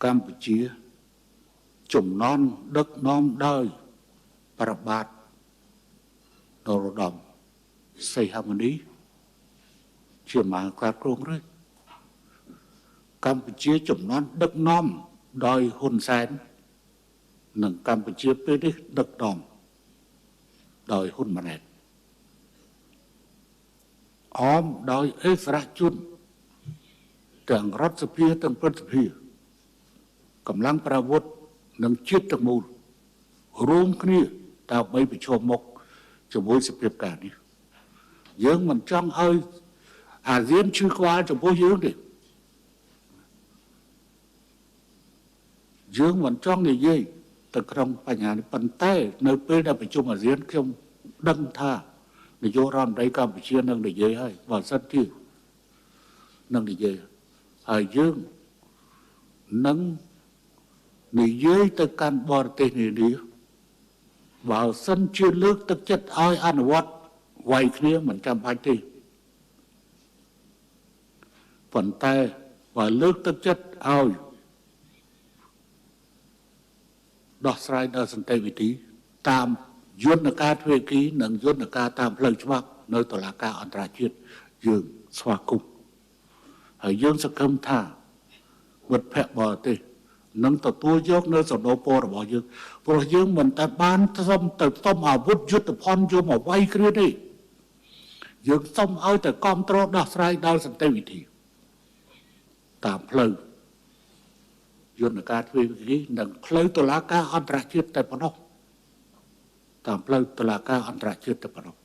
កម្ពុជាចំណន់ដឹកនាំដោយប្របាទនរោត្តមសីហមុនីជាមហាក្រាបគ្រងរាជកម្ពុជាចំណន់ដឹកនាំដោយហ៊ុនសែននិងកម្ពុជាពេលនេះដឹកនាំដោយហ៊ុនម៉ាណែតអមដោយអិសរាជជនទាំងរដ្ឋសភាទាំងព្រឹទ្ធសភាកម្លាំងប្រវត្តិនិងជាតិទាំងមូលរួមគ្នាដើម្បីប្រឈមមុខជាមួយសភាពការនេះយើងមិនចង់ឲ្យអាស៊ានឈឺក្បាលចំពោះយើងទេយើងមិនចង់និយាយទៅក្នុងបញ្ហានេះប៉ុន្តែនៅពេលដែលប្រជុំអាស៊ានខ្ញុំដឹងថានាយករដ្ឋមន្ត្រីកម្ពុជានឹងនិយាយហើយបើសិនជានឹងនិយាយហើយយើងនឹងនិយាយទៅកាន់បរទេសនេះបើសិនជាលើកទឹកចិត្តឲ្យអនុវត្តវាយគ្នាមិនចាំបាច់ទេប៉ុន្តែបើលើកទឹកចិត្តឲ្យដោះស្រាយដោយសន្តិវិធីតាមយន្តការទ្វេភាគីនិងយន្តការតាមផ្លូវច្បាប់នៅតុលាការអន្តរជាតិយើងស្វាគមន៍ហើយយើងសង្ឃឹមថាមិត្តភក្តិបរទេសនឹងទទួលយកនៅសំណូមពររបស់យើងព្រោះយើងមិនតែបានសុំទៅសុំអាវុធយុទ្ធភ័ណ្ឌយកមកវាយគ្រាទេយើងសុំឲ្យតែគ្រប់គ្រងដោះស្រាយដោយសន្តិវិធីតាមផ្លូវយន្តការទ្វេភាគីនិងផ្លូវតុលាការអន្តរជាតិតែប៉ុណ្ណោះតាមផ្លូវតុលាការអន្តរជាតិតែប៉ុណ្ណោះ